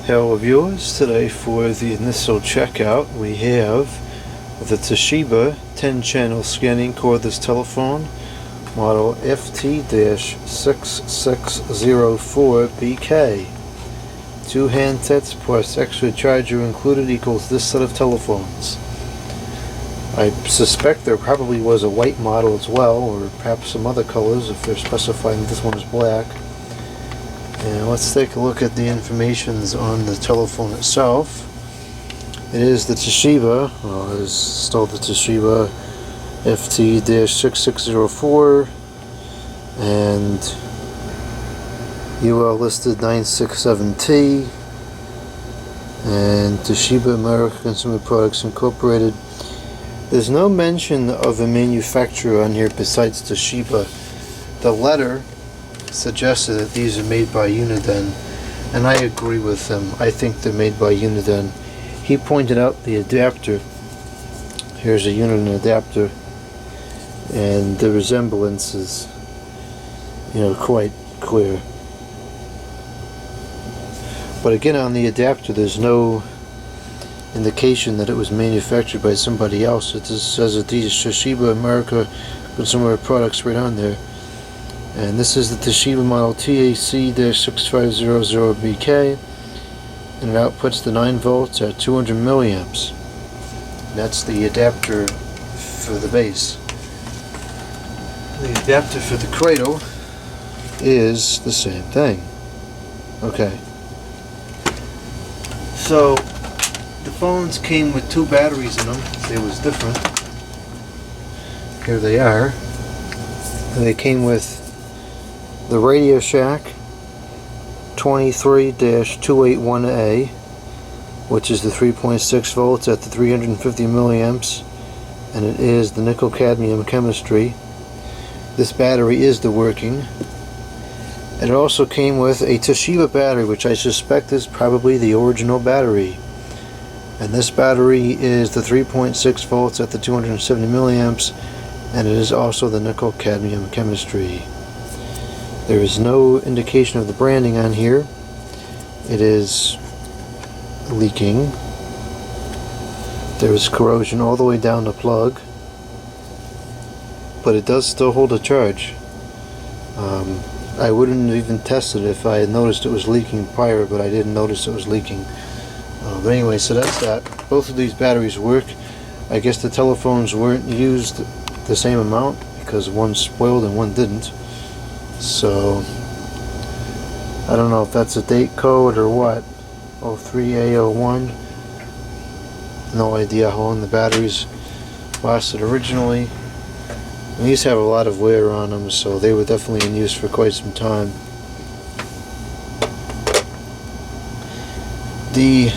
Hello viewers, today for the initial checkout we have the Toshiba 10-channel scanning cordless telephone model FT-6604BK. 2 handsets plus extra charger included equals this set of telephones. I suspect there probably was a white model as well, or perhaps some other colors if they're specifying this one is black. And let's take a look at the information on the telephone itself. It is the Toshiba, it is still the Toshiba FT-6604, and UL listed 967T, and Toshiba America Consumer Products Incorporated. There's no mention of a manufacturer on here besides Toshiba. The letter suggested that these are made by Uniden, and I agree with him. I think they're made by Uniden. He pointed out the adapter. Here's a Uniden adapter, and the resemblance is, quite clear. But again, on the adapter, there's no indication that it was manufactured by somebody else. It just says that these Toshiba America Consumer Products right on there. And this is the Toshiba model TAC-6500BK, and it outputs the 9 volts at 200 milliamps. That's the adapter for the base. The adapter for the cradle is the same thing. Okay. So the phones came with 2 batteries in them. They was different. Here they are. And they came with the Radio Shack 23-281A, which is the 3.6 volts at the 350 milliamps, and it is the nickel cadmium chemistry. This battery is the working. And it also came with a Toshiba battery, which I suspect is probably the original battery. And this battery is the 3.6 volts at the 270 milliamps, and it is also the nickel cadmium chemistry. There is no indication of the branding on here. It is leaking. There is corrosion all the way down the plug, but it does still hold a charge. I wouldn't have even tested it if I had noticed it was leaking prior, but I didn't notice it was leaking. But anyway, so that's that. Both of these batteries work. I guess the telephones weren't used the same amount because one spoiled and one didn't. So I don't know if that's a date code or what. 03A01. No idea how long the batteries lasted originally. And these have a lot of wear on them, so they were definitely in use for quite some time. The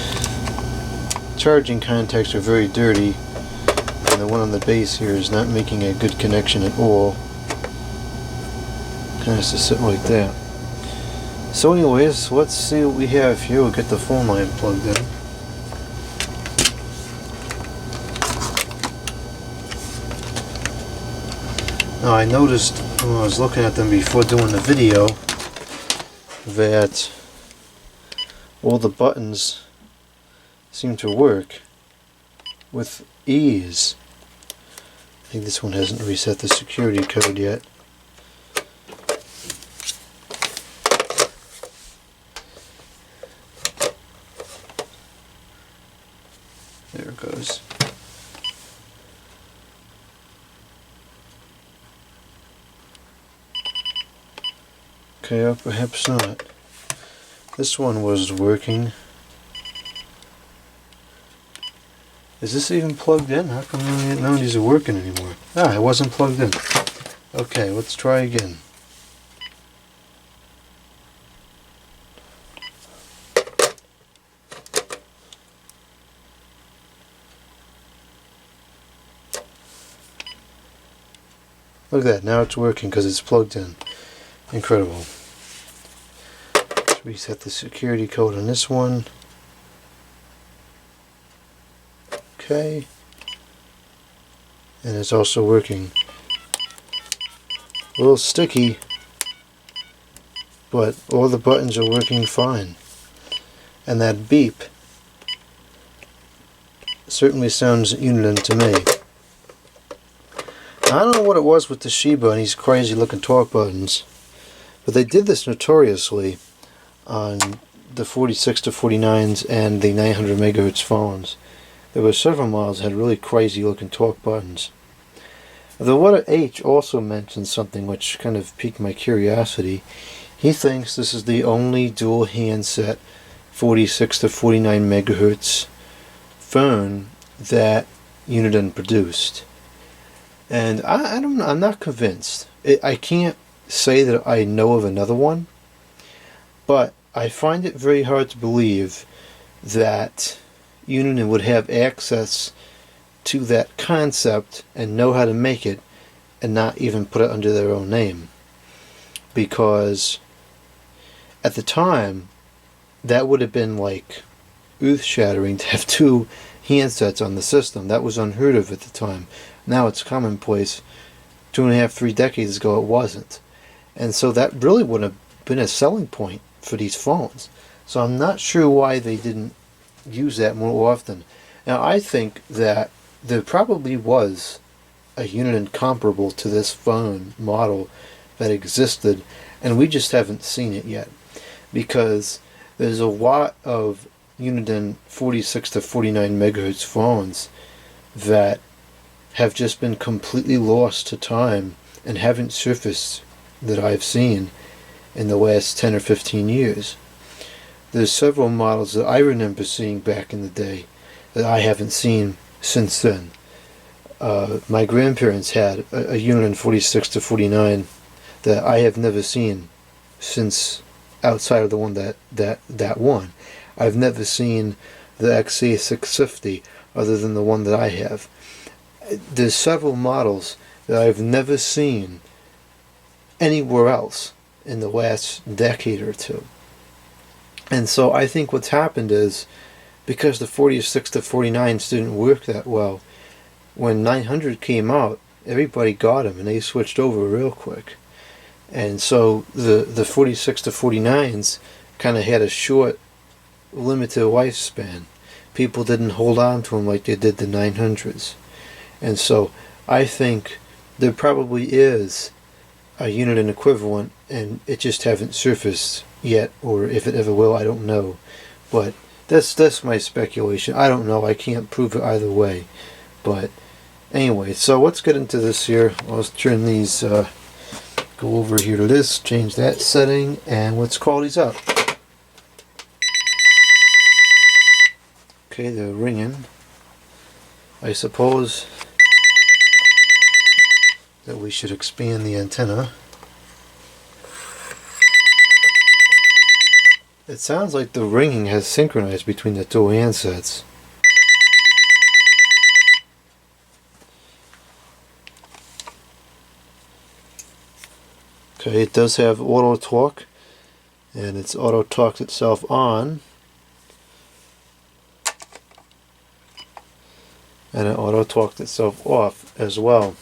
charging contacts are very dirty, and the one on the base here is not making a good connection at all. Kind of has to sit like that. So anyways, let's see what we have here. We'll get the phone line plugged in. Now I noticed when I was looking at them before doing the video that all the buttons seem to work with ease. I think this one hasn't reset the security code yet. There it goes. Okay, or perhaps not. This one was working. Is this even plugged in? How come none of these are working anymore? Ah, it wasn't plugged in. Okay, let's try again. Look at that, now it's working because it's plugged in. Incredible. Let's reset the security code on this one. Okay. And it's also working. A little sticky, but all the buttons are working fine. And that beep certainly sounds Uniden to me. I don't know what it was with Toshiba and these crazy looking torque buttons, but they did this notoriously on the 46 to 49s and the 900 megahertz phones. There were several models that had really crazy looking torque buttons. The Water H also mentioned something which kind of piqued my curiosity. He thinks this is the only dual handset 46 to 49 megahertz phone that Uniden produced. And I don't know, I'm not convinced. I can't say that I know of another one, but I find it very hard to believe that Uniden would have access to that concept and know how to make it and not even put it under their own name. Because at the time, that would have been like earth-shattering to have two handsets on the system. That was unheard of at the time. Now it's commonplace. 2.5, 3 decades ago it wasn't. And so that really would have been a selling point for these phones. So I'm not sure why they didn't use that more often. Now I think that there probably was a Uniden comparable to this phone model that existed, and we just haven't seen it yet, because there's a lot of Uniden 46 to 49 megahertz phones that have just been completely lost to time and haven't surfaced that I've seen in the last 10 or 15 years. There's several models that I remember seeing back in the day that I haven't seen since then. My grandparents had a Uniden 46 to 49 that I have never seen since, outside of the one that one. I've never seen the FT-6604BK other than the one that I have. There's several models that I've never seen anywhere else in the last decade or two. And so I think what's happened is, because the 46 to 49s didn't work that well, when 900 came out, everybody got them and they switched over real quick. And so the 46 to 49s kind of had a short, limited lifespan. People didn't hold on to them like they did the 900s. And so I think there probably is a Uniden equivalent, and it just haven't surfaced yet, or if it ever will, I don't know. But that's my speculation. I don't know. I can't prove it either way. But anyway, so let's get into this here. Let's turn these, go over here to this, change that setting, and let's call these up. Okay, they're ringing. I suppose that we should expand the antenna. It sounds like the ringing has synchronized between the two handsets. Okay, it does have auto talk, and it's auto talked itself on, and it auto talked itself off as well.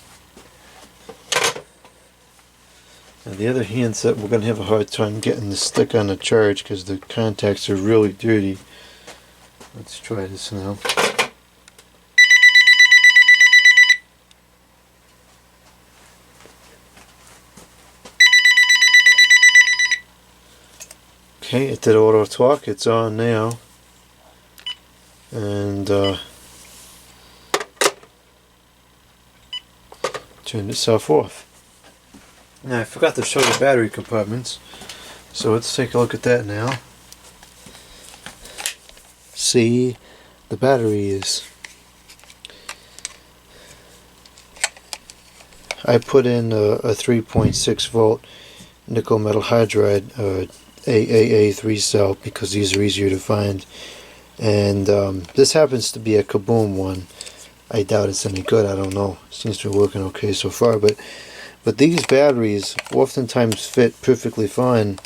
Now the other handset, we're going to have a hard time getting the stick on the charge because the contacts are really dirty. Let's try this now. Okay, it did auto talk. It's on now, and turned itself off. Now I forgot to show the battery compartments, so let's take a look at that now. See, the battery is, I put in a 3.6 volt nickel metal hydride AAA 3 cell because these are easier to find, and this happens to be a Kaboom one. I doubt it's any good, I don't know. It seems to be working okay so far, but these batteries oftentimes fit perfectly fine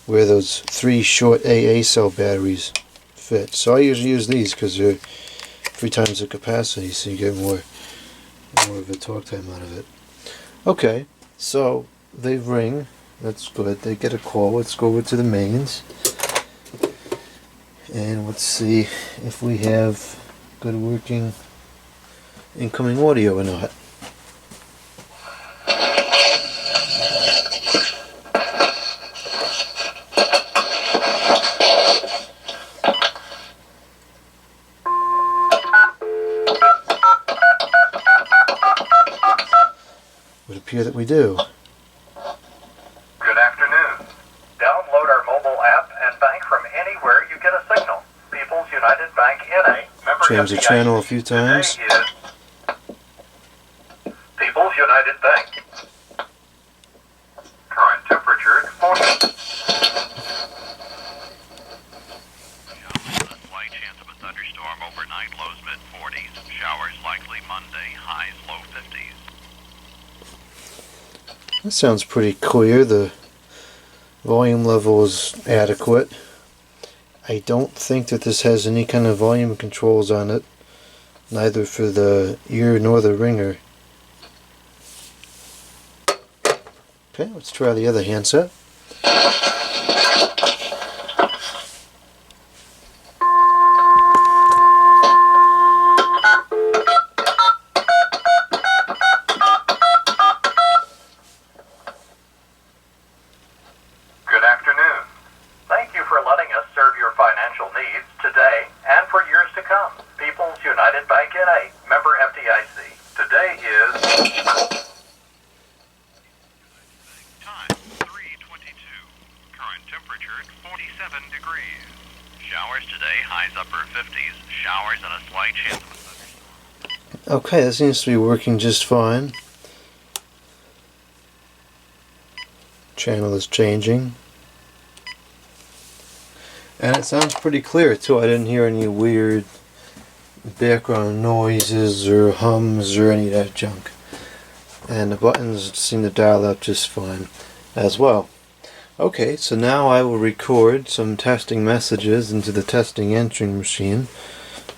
where those 3 short AA cell batteries fit. So I usually use these because they're 3 times the capacity, so you get more of a talk time out of it. Okay, so they ring. That's good. They get a call. Let's go over to the mains. And let's see if we have good working incoming audio or not. It would appear that we do. Good afternoon. Download our mobile app and bank from anywhere you get a signal. People's United Bank NA, member Change the FDIC. channel a few times. Today is People's United Bank. Current temperature 40. Slight chance of a thunderstorm overnight, lows mid-40s. Showers likely Monday, highs low 50s. That sounds pretty clear. The volume level is adequate. I don't think that this has any kind of volume controls on it, neither for the ear nor the ringer. Okay, let's try the other handset. Good afternoon. Thank you for letting us serve your financial needs today and for years to come. People's United Bank NA, member FDIC. Today is time 3:22. Current temperature 47 degrees. Showers today, highs upper 50s. Showers and a slight chance of a thunderstorm. Okay, that seems to be working just fine. Channel is changing. And it sounds pretty clear too. I didn't hear any weird background noises or hums or any of that junk. And the buttons seem to dial up just fine as well. Okay, so now I will record some testing messages into the testing answering machine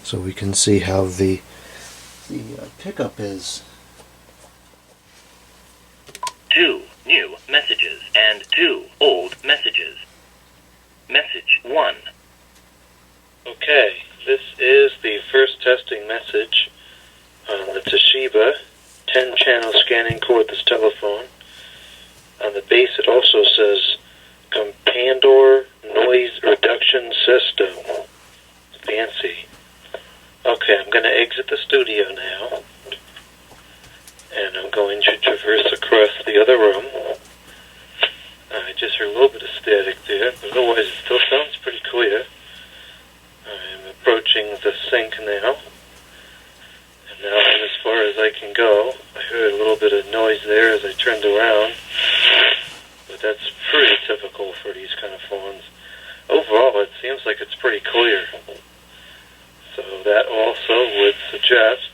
so we can see how the pickup is. 2 new messages and 2 old messages. Message 1. Okay, this is the first testing message on the Toshiba 10-channel scanning cordless telephone. On the base it also says Compandor Noise Reduction System. Fancy. Okay, I'm going to exit the studio now. And I'm going to traverse across the other room. I just heard a little bit of static there, but otherwise it still sounds pretty clear. I'm approaching the sink now. And now I'm as far as I can go. I heard a little bit of noise there as I turned around. But that's pretty typical for these kind of phones. Overall, it seems like it's pretty clear. So that also would suggest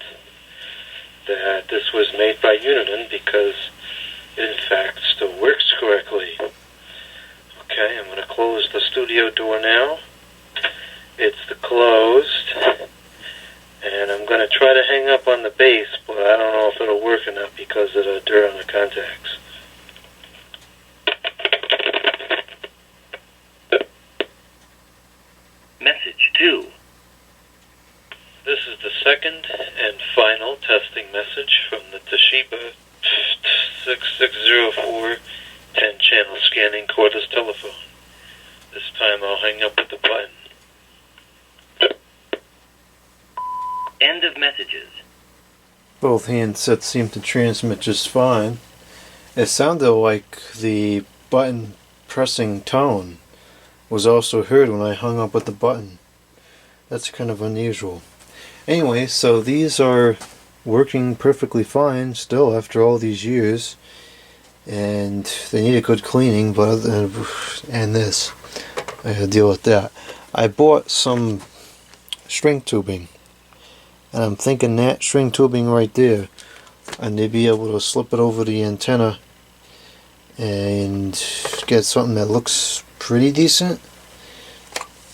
that this was made by Uniden because it in fact still works correctly. Okay, I'm going to close the studio door now. It's closed. And I'm going to try to hang up on the base, but I don't know if it'll work or not because of the dirt on the contacts. Message 2. This is the second and final testing message from the Toshiba FT-6604 10-channel scanning cordless telephone. This time I'll hang up with the button. End of messages. Both handsets seem to transmit just fine. It sounded like the button pressing tone was also heard when I hung up with the button. That's kind of unusual. Anyway, so these are working perfectly fine still after all these years, and they need a good cleaning, but and this, I had to deal with that. I bought some string tubing, and I'm thinking that string tubing right there, and they'd be able to slip it over the antenna and get something that looks pretty decent.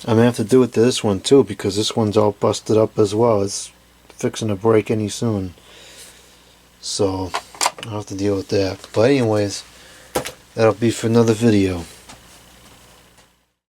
I'm going to have to do it to this one too, because this one's all busted up as well. It's fixing to break any soon. So I'll have to deal with that. But anyways, that'll be for another video.